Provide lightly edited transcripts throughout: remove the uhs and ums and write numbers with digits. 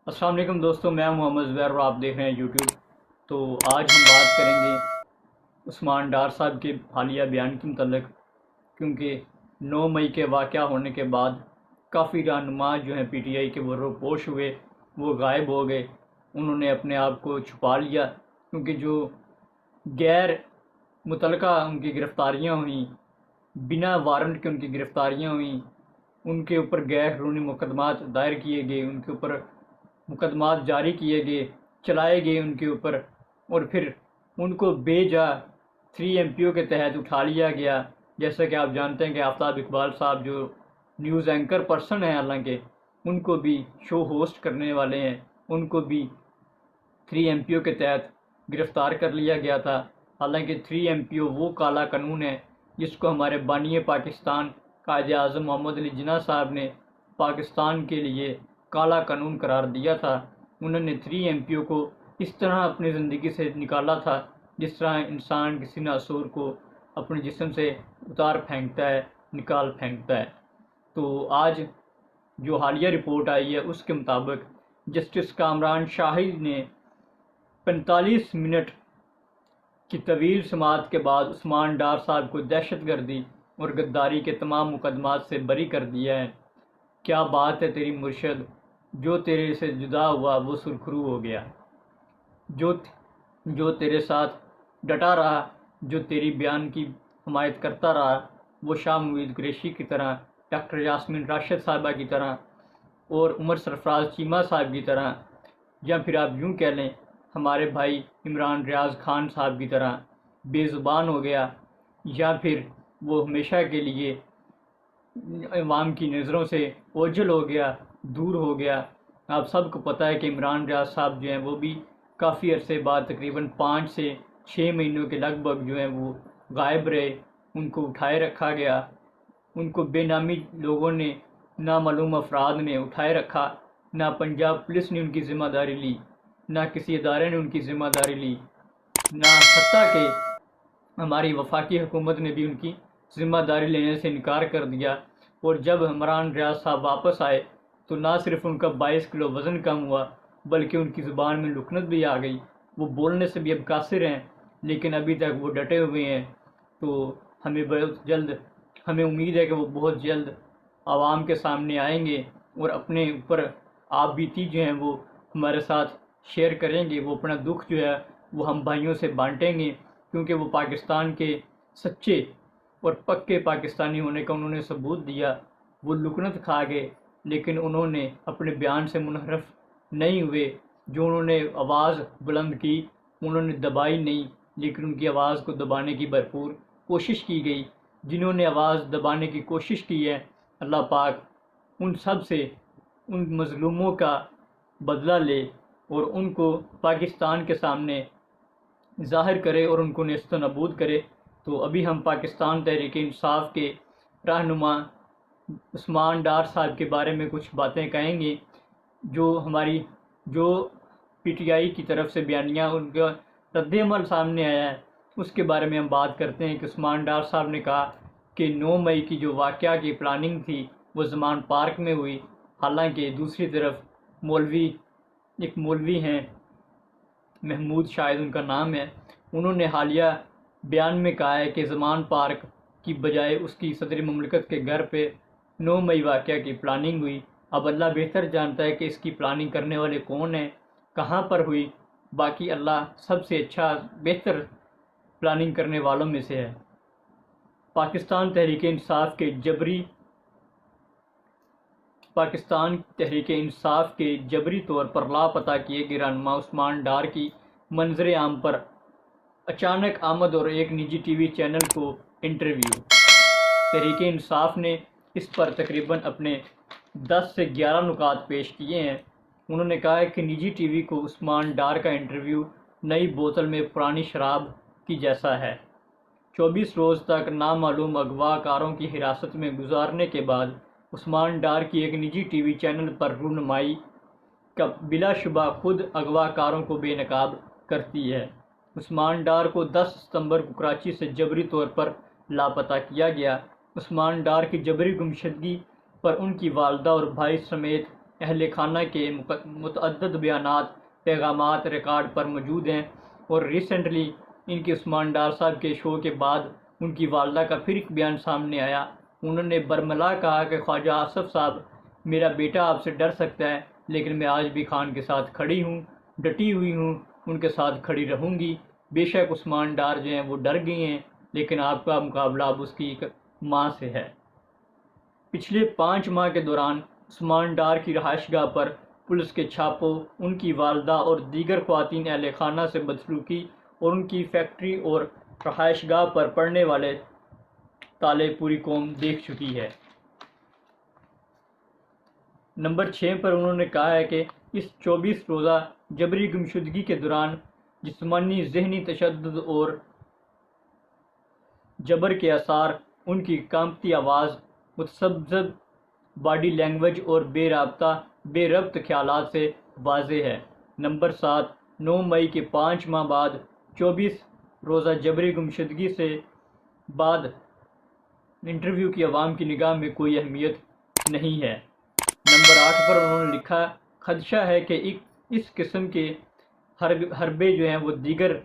السلام علیکم دوستوں، میں محمد زبیر اور آپ دیکھ رہے ہیں یوٹیوب۔ تو آج ہم بات کریں گے عثمان ڈار صاحب کے حالیہ بیان کے متعلق، کیونکہ 9 مئی کے واقعہ ہونے کے بعد کافی رہنما جو ہیں پی ٹی آئی کے وہ روپوش ہوئے، وہ غائب ہو گئے، انہوں نے اپنے آپ کو چھپا لیا، کیونکہ جو غیر متعلقہ ان کی گرفتاریاں ہوئیں، بنا وارنٹ کے ان کی گرفتاریاں ہوئیں، ان کے اوپر غیر قانونی مقدمات دائر کیے گئے، ان کے اوپر مقدمات جاری کیے گئے، چلائے گئے ان کے اوپر، اور پھر ان کو بے جا 3 MP کے تحت اٹھا لیا گیا۔ جیسا کہ آپ جانتے ہیں کہ آفتاب اقبال صاحب جو نیوز اینکر پرسن ہیں، حالانکہ ان کو بھی شو ہوسٹ کرنے والے ہیں، ان کو بھی 3 MP کے تحت گرفتار کر لیا گیا تھا۔ حالانکہ 3 MP وہ کالا قانون ہے جس کو ہمارے بانی پاکستان قائد اعظم محمد علی جناح صاحب نے پاکستان کے لیے کالا قانون قرار دیا تھا۔ انہوں نے 3 MP کو اس طرح اپنی زندگی سے نکالا تھا جس طرح انسان کسی ناسور کو اپنے جسم سے اتار پھینکتا ہے، نکال پھینکتا ہے۔ تو آج جو حالیہ رپورٹ آئی ہے اس کے مطابق جسٹس کامران شاہد نے 45 منٹ کی طویل سماعت کے بعد عثمان ڈار صاحب کو دہشت گردی اور غداری کے تمام مقدمات سے بری کر دیا ہے۔ کیا بات ہے تیری مرشد، جو تیرے سے جدا ہوا وہ سرخرو ہو گیا، جو تیرے ساتھ ڈٹا رہا، جو تیری بیان کی حمایت کرتا رہا، وہ شاہ موید قریشی کی طرح، ڈاکٹر یاسمین راشد صاحبہ کی طرح، اور عمر سرفراز چیمہ صاحب کی طرح، یا پھر آپ یوں کہہ لیں ہمارے بھائی عمران ریاض خان صاحب کی طرح بے زبان ہو گیا، یا پھر وہ ہمیشہ کے لیے عوام کی نظروں سے اوجھل ہو گیا، دور ہو گیا۔ آپ سب کو پتہ ہے کہ عمران ریاض صاحب جو ہیں وہ بھی کافی عرصے بعد تقریباً 5 سے 6 مہینوں کے لگ بھگ جو ہیں وہ غائب رہے، ان کو اٹھائے رکھا گیا، ان کو بے نامی لوگوں نے، نامعلوم افراد نے اٹھائے رکھا، نہ پنجاب پولیس نے ان کی ذمہ داری لی، نہ کسی ادارے نے ان کی ذمہ داری لی، نہ حتیٰ کہ ہماری وفاقی حکومت نے بھی ان کی ذمہ داری لینے سے انکار کر دیا۔ اور جب عمران ریاض صاحب واپس آئے تو نہ صرف ان کا 22 کلو وزن کم ہوا بلکہ ان کی زبان میں لکنت بھی آ گئی، وہ بولنے سے بھی اب قاصر ہیں، لیکن ابھی تک وہ ڈٹے ہوئے ہیں۔ تو ہمیں امید ہے کہ وہ بہت جلد عوام کے سامنے آئیں گے اور اپنے اوپر آپ بیتی جو ہیں وہ ہمارے ساتھ شیئر کریں گے، وہ اپنا دکھ جو ہے وہ ہم بھائیوں سے بانٹیں گے، کیونکہ وہ پاکستان کے سچے اور پکے پاکستانی ہونے کا انہوں نے ثبوت دیا۔ وہ لکنت کھا گئے لیکن انہوں نے اپنے بیان سے منحرف نہیں ہوئے، جو انہوں نے آواز بلند کی انہوں نے دبائی نہیں، لیکن ان کی آواز کو دبانے کی بھرپور کوشش کی گئی۔ جنہوں نے آواز دبانے کی کوشش کی ہے، اللہ پاک ان سب سے ان مظلوموں کا بدلہ لے اور ان کو پاکستان کے سامنے ظاہر کرے اور ان کو نیست و نابود کرے۔ تو ابھی ہم پاکستان تحریک انصاف کے رہنما عثمان ڈار صاحب کے بارے میں کچھ باتیں کہیں گے، جو پی ٹی آئی کی طرف سے بیانیہ ان کا رد عمل سامنے آیا ہے، اس کے بارے میں ہم بات کرتے ہیں کہ عثمان ڈار صاحب نے کہا کہ 9 مئی کی جو واقعہ کی پلاننگ تھی وہ زمان پارک میں ہوئی، حالانکہ دوسری طرف ایک مولوی ہیں محمود شاید ان کا نام ہے، انہوں نے حالیہ بیان میں کہا ہے کہ زمان پارک کی بجائے اس کی صدر مملکت کے گھر پہ 9 مئی واقعہ کی پلاننگ ہوئی۔ اب اللہ بہتر جانتا ہے کہ اس کی پلاننگ کرنے والے کون ہیں، کہاں پر ہوئی، باقی اللہ سب سے اچھا بہتر پلاننگ کرنے والوں میں سے ہے۔ پاکستان تحریک انصاف کے جبری طور پر لاپتہ کیے گئے رہنما عثمان ڈار کی منظر عام پر اچانک آمد اور ایک نجی ٹی وی چینل کو انٹرویو۔ تحریک انصاف نے اس پر تقریباً اپنے 10 سے 11 نکات پیش کیے ہیں۔ انہوں نے کہا ہے کہ نجی ٹی وی کو عثمان ڈار کا انٹرویو نئی بوتل میں پرانی شراب کی جیسا ہے۔ 24 روز تک نامعلوم اغوا کاروں کی حراست میں گزارنے کے بعد عثمان ڈار کی ایک نجی ٹی وی چینل پر رونمائی کا بلا شبہ خود اغوا کاروں کو بے نقاب کرتی ہے۔ عثمان ڈار کو 10 ستمبر کو کراچی سے جبری طور پر لاپتہ کیا گیا۔ عثمان ڈار کی جبری گمشدگی پر ان کی والدہ اور بھائی سمیت اہل خانہ کے متعدد بیانات پیغامات ریکارڈ پر موجود ہیں، اور ریسنٹلی ان کے عثمان ڈار صاحب کے شو کے بعد ان کی والدہ کا پھر ایک بیان سامنے آیا۔ انہوں نے برملا کہا کہ خواجہ آصف صاحب، میرا بیٹا آپ سے ڈر سکتا ہے لیکن میں آج بھی خان کے ساتھ کھڑی ہوں، ڈٹی ہوئی ہوں، ان کے ساتھ کھڑی رہوں گی۔ بے شک عثمان ڈار جو ہیں وہ ڈر گئی ہیں، لیکن آپ کا مقابلہ اب اس کی ایک ماں سے ہے۔ پچھلے 5 ماہ کے دوران عثمان ڈار کی رہائش گاہ پر پولیس کے چھاپوں، ان کی والدہ اور دیگر خواتین اہل خانہ سے بدسلوکی اور ان کی فیکٹری اور رہائش گاہ پر پڑنے والے تالے پوری قوم دیکھ چکی ہے۔ نمبر 6 پر انہوں نے کہا ہے کہ اس 24 روزہ جبری گمشدگی کے دوران جسمانی ذہنی تشدد اور جبر کے آثار ان کی کانپتی آواز، متذبذب باڈی لینگویج اور بے ربط خیالات سے واضح ہے۔ نمبر 7، 9 مئی کے 5 ماہ بعد 24 روزہ جبری گمشدگی سے بعد انٹرویو کی عوام کی نگاہ میں کوئی اہمیت نہیں ہے۔ نمبر 8 پر انہوں نے لکھا، خدشہ ہے کہ اس قسم کے حربے جو ہیں وہ دیگر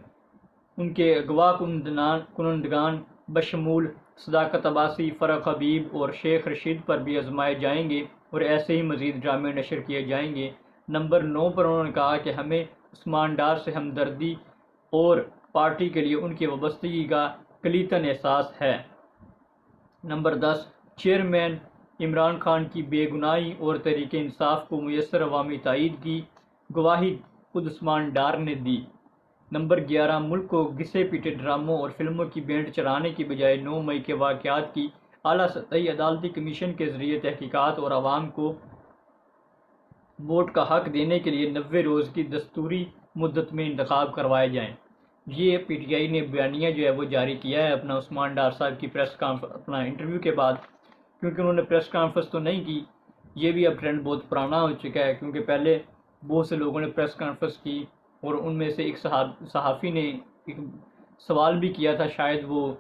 ان کے اغوا کنندگان بشمول صداقت عباسی، فرح حبیب اور شیخ رشید پر بھی آزمائے جائیں گے اور ایسے ہی مزید ڈرامے نشر کیے جائیں گے۔ نمبر 9 پر انہوں نے کہا کہ ہمیں عثمان ڈار سے ہمدردی اور پارٹی کے لیے ان کی وابستگی کا کلیداً احساس ہے۔ نمبر 10، چیئرمین عمران خان کی بے گناہی اور تحریک انصاف کو میسر عوامی تائید کی گواہی خود عثمان ڈار نے دی۔ نمبر 11، ملک کو گھسے پیٹے ڈراموں اور فلموں کی بینٹ چلانے کی بجائے 9 مئی کے واقعات کی اعلیٰ سطحی عدالتی کمیشن کے ذریعے تحقیقات اور عوام کو ووٹ کا حق دینے کے لیے 90 روز کی دستوری مدت میں انتخاب کروائے جائیں۔ یہ پی ٹی آئی نے بیانیہ جو ہے وہ جاری کیا ہے اپنا عثمان ڈار صاحب کی اپنا انٹرویو کے بعد، کیونکہ انہوں نے پریس کانفرنس تو نہیں کی۔ یہ بھی اب ٹرینڈ بہت پرانا ہو چکا ہے، کیونکہ پہلے بہت سے لوگوں نے پریس کانفرنس کی اور ان میں سے ایک صحافی نے ایک سوال بھی کیا تھا، شاید وہ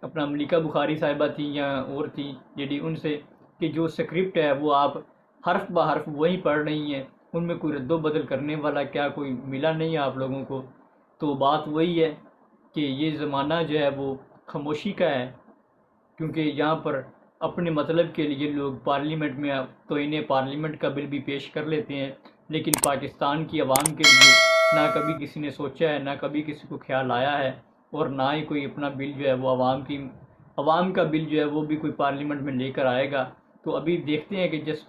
اپنا ملیکہ بخاری صاحبہ تھیں یا اور تھیں، یعنی ان سے کہ جو سکرپٹ ہے وہ آپ حرف بہ حرف وہی پڑھ رہی ہیں، ان میں کوئی رد و بدل کرنے والا کیا کوئی ملا نہیں ہے آپ لوگوں کو؟ تو بات وہی ہے کہ یہ زمانہ جو ہے وہ خاموشی کا ہے، کیونکہ یہاں پر اپنے مطلب کے لیے لوگ پارلیمنٹ میں توہین پارلیمنٹ کا بل بھی پیش کر لیتے ہیں، لیکن پاکستان کی عوام کے لیے نہ کبھی کسی نے سوچا ہے، نہ کبھی کسی کو خیال آیا ہے، اور نہ ہی کوئی اپنا بل جو ہے وہ عوام کا بل جو ہے وہ بھی کوئی پارلیمنٹ میں لے کر آئے گا۔ تو ابھی دیکھتے ہیں کہ جس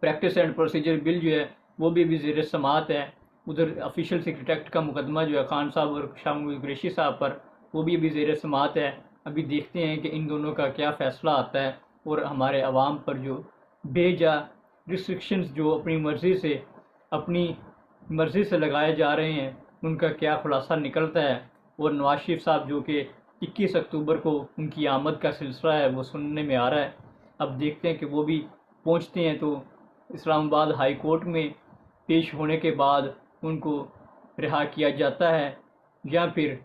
پریکٹس اینڈ پروسیجر بل جو ہے وہ بھی ابھی زیر سماعت ہے، ادھر آفیشیل سیکرٹ ایکٹ کا مقدمہ جو ہے خان صاحب اور شاہ محمود قریشی صاحب پر، وہ بھی ابھی زیر سماعت ہے۔ ابھی دیکھتے ہیں کہ ان دونوں کا کیا فیصلہ آتا ہے، اور ہمارے عوام پر جو بے جا ریسٹرکشنز جو اپنی مرضی سے لگائے جا رہے ہیں ان کا کیا خلاصہ نکلتا ہے۔ اور نواز شریف صاحب جو کہ 21 اکتوبر کو ان کی آمد کا سلسلہ ہے وہ سننے میں آ رہا ہے، اب دیکھتے ہیں کہ وہ بھی پہنچتے ہیں تو اسلام آباد ہائی کورٹ میں پیش ہونے کے بعد ان کو رہا کیا جاتا ہے، یا پھر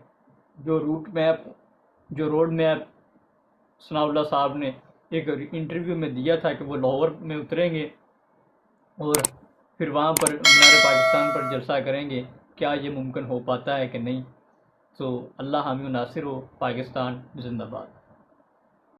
جو روڈ میپ ثناء اللہ صاحب نے ایک انٹرویو میں دیا تھا کہ وہ لاہور میں اتریں گے اور پھر وہاں پر مینار پاکستان پر جلسہ کریں گے، کیا یہ ممکن ہو پاتا ہے کہ نہیں؟ تو اللہ حامی و ناصر ہو، پاکستان زندہ باد۔